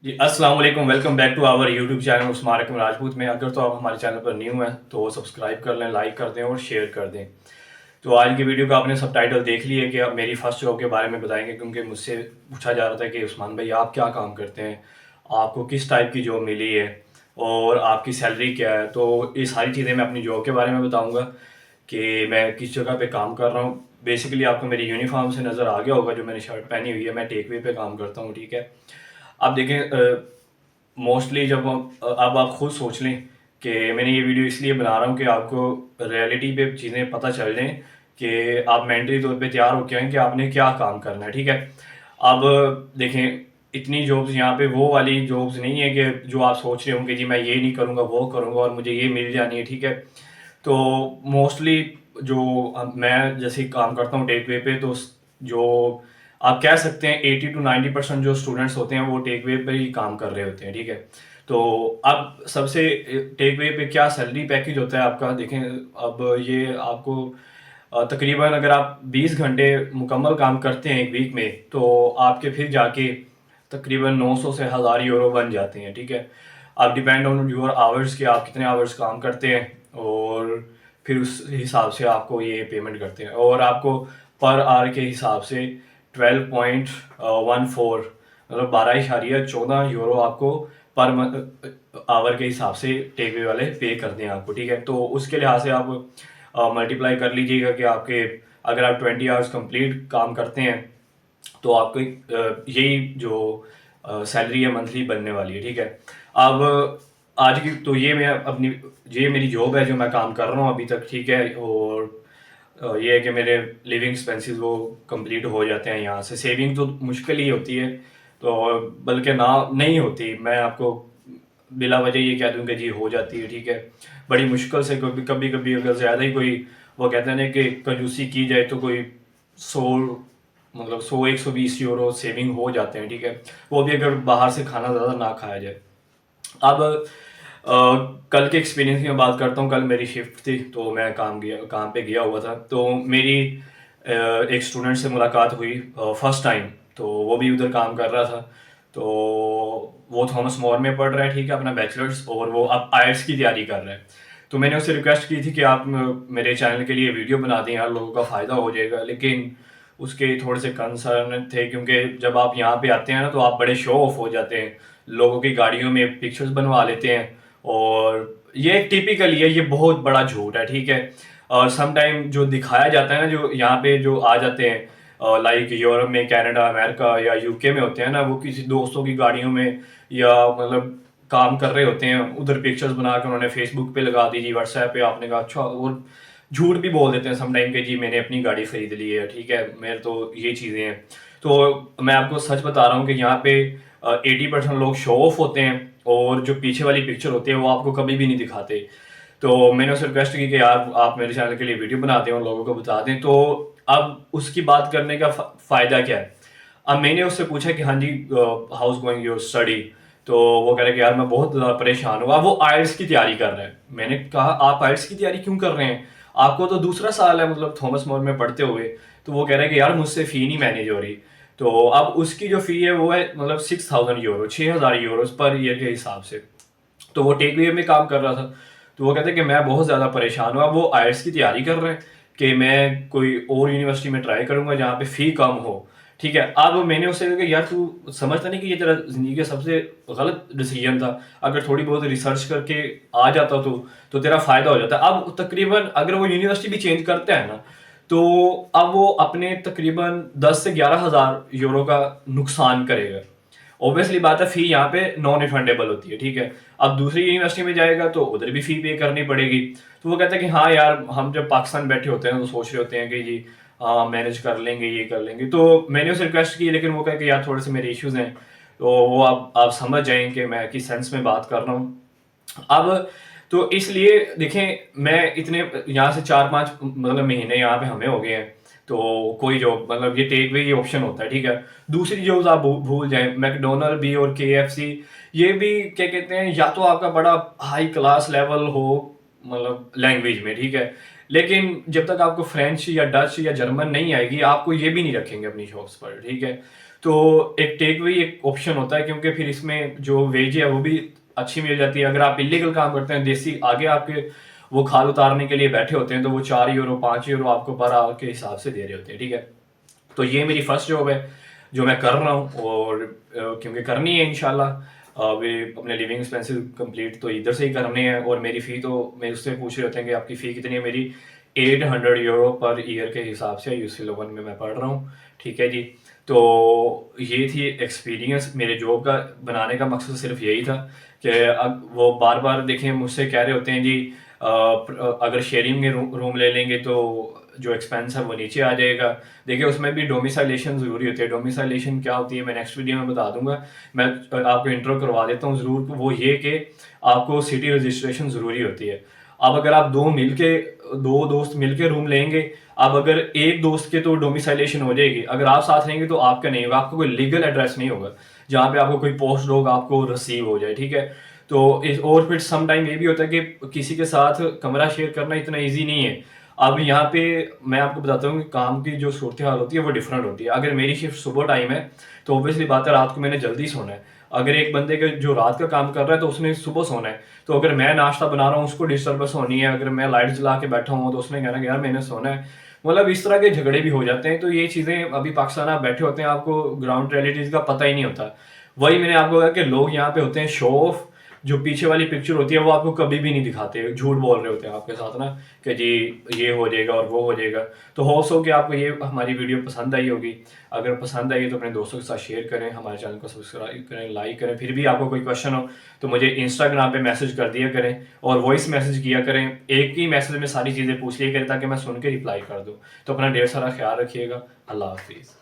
जी, अस्सलाम वालेकुम। Welcome back to our YouTube channel Usman Akram Rajput में। अगर तो आप हमारे चैनल पर न्यू हैं तो सब्सक्राइब कर लें, लाइक कर दें और शेयर कर दें। तो आज की वीडियो का आपने सबटाइटल देख लिया कि आप मेरी फर्स्ट जॉब के बारे में बताएंगे, क्योंकि मुझसे पूछा जा रहा था कि उस्मान भाई आप क्या काम करते हैं, आपको किस टाइप की जॉब मिली है और आपकी सैलरी क्या है। तो ये सारी चीज़ें मैं अपनी जॉब के बारे में बताऊँगा कि मैं किस जगह पे काम कर रहा हूँ। बेसिकली आपको मेरी यूनिफॉर्म से नज़र आ गया होगा, जो मैंने शर्ट पहनी हुई है। मैं टेक वे पे काम करता हूँ, ठीक है। आप देखें, मोस्टली जब अब आप खुद सोच लें कि मैंने ये वीडियो इसलिए बना रहा हूँ कि आपको रियलिटी पे चीज़ें पता चल जाएं कि आप मेंटली तौर पे तैयार हो के आएँ कि आपने क्या काम करना है, ठीक है। अब देखें, इतनी जॉब्स यहाँ पे वो वाली जॉब्स नहीं है कि जो आप सोच रहे हो कि जी मैं ये नहीं करूँगा वो करूँगा और मुझे ये मिल जानी है, ठीक है। तो मोस्टली जो मैं जैसे काम करता हूँ टेक वे पे, तो जो आप कह सकते हैं 80 to 90% जो स्टूडेंट्स होते हैं वो टेक वे पे ही काम कर रहे होते हैं, ठीक है। तो अब सबसे टेक वे पे क्या सैलरी पैकेज होता है आपका, देखें। अब ये आपको तकरीबन अगर आप 20 घंटे मुकम्मल काम करते हैं एक वीक में, तो आपके फिर जाके तकरीबन 900 से 1000 यूरो बन जाते हैं, ठीक है। आप डिपेंड ऑन योर आवर्स कि आप कितने आवर्स काम करते हैं, और फिर उस हिसाब से आपको ये पेमेंट करते हैं। और आपको पर आवर के हिसाब से 12.14 मतलब 12.14 यूरो आपको पर आवर के हिसाब से टेकवे वाले पे करते हैं आपको, ठीक है। तो उसके लिहाज से आप मल्टीप्लाई कर लीजिएगा कि आपके अगर आप 20 आवर्स कंप्लीट काम करते हैं तो आपको यही जो सैलरी है मंथली बनने वाली है, ठीक है। अब आज की तो ये मैं अपनी ये मेरी जॉब है जो मैं काम कर रहा हूँ अभी तक, ठीक है। और ये है कि मेरे लिविंग एक्सपेंसेस वो कंप्लीट हो जाते हैं यहाँ से। सेविंग तो मुश्किल ही होती है, तो बल्कि ना नहीं होती, मैं आपको बिला वजह ये कह दूँ कि जी हो जाती है, ठीक है। बड़ी मुश्किल से कभी कभी कभी अगर ज़्यादा ही कोई वो कहते हैं ना कि कंजूसी की जाए तो कोई 100 मतलब 100 120 यूरो सेविंग हो जाते हैं, ठीक है। वो भी अगर बाहर से खाना ज़्यादा ना खाया जाए। अब कल के एक्सपीरियंस की मैं बात करता हूँ। कल मेरी शिफ्ट थी तो मैं काम पे गया हुआ था। तो मेरी एक स्टूडेंट से मुलाकात हुई फर्स्ट टाइम। तो वो भी उधर काम कर रहा था। तो वो थॉमस मोर में पढ़ रहा है, ठीक है, अपना बैचलर्स, और वो अब आईएलटीएस की तैयारी कर रहा है। तो मैंने उससे रिक्वेस्ट की थी कि आप मेरे चैनल के लिए वीडियो बना दें यार, लोगों का फ़ायदा हो जाएगा। लेकिन उसके थोड़े से कंसर्न थे, क्योंकि जब आप यहाँ पे आते हैं ना तो आप बड़े शो ऑफ हो जाते हैं, लोगों की गाड़ियों में पिक्चर्स बनवा लेते हैं। और ये एक टिपिकल ये बहुत बड़ा झूठ है, ठीक है। और सम टाइम जो दिखाया जाता है ना, जो यहाँ पे जो आ जाते हैं लाइक यूरोप में, कनाडा, अमेरिका या यूके में होते हैं ना, वो किसी दोस्तों की गाड़ियों में या मतलब काम कर रहे होते हैं, उधर पिक्चर्स बना कर उन्होंने फेसबुक पे लगा दी, जी व्हाट्सएप पे आपने कहा अच्छा। और झूठ भी बोल देते हैं सम टाइम के जी मैंने अपनी गाड़ी खरीद ली है, ठीक है, मेरे तो ये चीज़ें हैं। तो मैं आपको सच बता रहा हूँ कि यहाँ पे 80% लोग शो ऑफ होते हैं, और जो पीछे वाली पिक्चर होती है वो आपको कभी भी नहीं दिखाते। तो मैंने उससे रिक्वेस्ट की कि यार आप मेरे चैनल के लिए वीडियो बनाते हैं और लोगों को बता दें। तो अब उसकी बात करने का फ़ायदा क्या है। अब मैंने उससे पूछा कि हाँ जी, हाउस गोइंग योर स्टडी। तो वो कह रहे कि यार मैं बहुत ज़्यादा परेशान हुआ। वो आइल्स की तैयारी कर रहे हैं। मैंने कहा आप आइल्स की तैयारी क्यों कर रहे हैं, आपको तो दूसरा साल है मतलब थॉमस मोर में पढ़ते हुए। तो वो कह रहे हैं कि यार मुझसे फ़ी नहीं मैनेज हो रही। तो अब उसकी जो फ़ी है वो है मतलब 6000 यूरो, 6000 यूरो पर ईयर के हिसाब से। तो वो टेक वे में काम कर रहा था। तो वो कहते हैं कि मैं बहुत ज़्यादा परेशान हुआ। वो आईएलटीएस की तैयारी कर रहे हैं कि मैं कोई और यूनिवर्सिटी में ट्राई करूंगा जहाँ पे फ़ी कम हो, ठीक है। अब मैंने उससे कहा कि यार तू समझता नहीं कि ये तेरा ज़िंदगी का सबसे गलत डिसीजन था। अगर थोड़ी बहुत रिसर्च करके आ जाता तो तेरा फ़ायदा हो जाता। अब तकरीबन अगर वो यूनिवर्सिटी भी चेंज करता है ना, तो अब वो अपने तकरीबन 10 से 11 हज़ार यूरो का नुकसान करेगा। ऑब्वियसली बात है, फी यहाँ पे नॉन रिफंडेबल होती है, ठीक है। अब दूसरी यूनिवर्सिटी में जाएगा तो उधर भी फी पे करनी पड़ेगी। तो वो कहता है कि हाँ यार, हम जब पाकिस्तान बैठे होते हैं तो सोच रहे होते हैं कि जी हाँ मैनेज कर लेंगे, ये कर लेंगे। तो मैंने उससे रिक्वेस्ट की, लेकिन वो कहे कि यार थोड़े से मेरे इश्यूज हैं। तो वो आप समझ जाएं कि मैं किस सेंस में बात कर रहा हूँ। अब तो इसलिए देखें, मैं इतने यहाँ से 4-5 मतलब महीने यहाँ पे हमें हो गए हैं। तो कोई जॉब मतलब ये टेक वे ऑप्शन होता है, ठीक है। दूसरी जॉब्स आप भूल जाएं, मैकडोनल्ड भी और केएफसी, ये भी क्या कहते हैं, या तो आपका बड़ा हाई क्लास लेवल हो मतलब लैंग्वेज में, ठीक है। लेकिन जब तक आपको फ्रेंच या डच या जर्मन नहीं आएगी, आपको ये भी नहीं रखेंगे अपनी जॉब्स पर, ठीक है। तो एक टेक वे एक ऑप्शन होता है, क्योंकि फिर इसमें जो वेज है वो भी अच्छी मिल जाती है। अगर आप इलीगल काम करते हैं, देसी आगे आपके वो खाल उतारने के लिए बैठे होते हैं, तो वो 4 यूरो 5 यूरो आपको पर आवर के हिसाब से दे रहे होते हैं, ठीक है। तो ये मेरी फर्स्ट जॉब है जो मैं कर रहा हूँ, और क्योंकि करनी है इंशाल्लाह, वे अपने लिविंग एक्सपेंसेस कंप्लीट तो इधर से ही करने हैं। और मेरी फ़ी तो मैं उससे पूछ रहे होते हैं कि आपकी फ़ी कितनी है। मेरी 800 यूरो पर ईयर के हिसाब से यूसी लोवन में मैं पढ़ रहा हूँ, ठीक है जी। तो ये थी एक्सपीरियंस मेरे जॉब का। बनाने का मकसद सिर्फ यही था कि अब वो बार बार देखें मुझसे कह रहे होते हैं जी, अगर शेयरिंग में रूम ले लेंगे तो जो एक्सपेंस है वो नीचे आ जाएगा। देखिए उसमें भी डोमिसाइलेशन ज़रूरी होती है। डोमिसाइलेशन क्या होती है मैं नेक्स्ट वीडियो में बता दूंगा। मैं आपको इंट्रो करवा देता हूँ ज़रूर। वो ये कि आपको सिटी रजिस्ट्रेशन ज़रूरी होती है। अब अगर आप दो दोस्त मिलके रूम लेंगे, अब अगर एक दोस्त के तो डोमिसाइलेशन हो जाएगी, अगर आप साथ रहेंगे तो आपका नहीं होगा, आपको कोई लीगल एड्रेस नहीं होगा जहाँ पे आपको कोई पोस्ट डॉग आपको रिसीव हो जाए, ठीक है। तो और फिर सम टाइम ये भी होता है कि किसी के साथ कमरा शेयर करना इतना ईजी नहीं है। अब यहाँ पे मैं आपको बताता हूँ कि काम की जो सूरत हाल होती है वो डिफरेंट होती है। अगर मेरी शिफ्ट सुबह टाइम है तो ऑब्वियसली बात है रात को मैंने जल्दी सोना है। अगर एक बंदे के जो रात का काम कर रहा है तो उसने सुबह सोना है। तो अगर मैं नाश्ता बना रहा हूँ उसको डिस्टर्बेंस होनी है, अगर मैं लाइट जला के बैठा हूँ तो उसने कहना कि यार मैंने सोना है। मतलब इस तरह के झगड़े भी हो जाते हैं। तो ये चीज़ें अभी पाकिस्तान आप बैठे होते हैं, आपको ग्राउंड रियलिटीज़ का पता ही नहीं होता। वही मैंने आपको कहा कि लोग यहाँ पे होते हैं शो ऑफ, जो पीछे वाली पिक्चर होती है वो आपको कभी भी नहीं दिखाते, झूठ बोल रहे होते हैं आपके साथ ना कि जी ये हो जाएगा और वो हो जाएगा। तो होप्स हो कि आपको ये हमारी वीडियो पसंद आई होगी। अगर पसंद आई तो अपने दोस्तों के साथ शेयर करें, हमारे चैनल को सब्सक्राइब करें, लाइक करें। फिर भी आपको कोई क्वेश्चन हो तो मुझे इंस्टाग्राम पे मैसेज कर दिया करें और वॉइस मैसेज किया करें। एक ही मैसेज में सारी चीज़ें पूछ लिया करें ताकि मैं सुन के रिप्लाई कर दूँ। तो अपना ढेर सारा ख्याल रखिएगा। अल्लाह हाफिज़।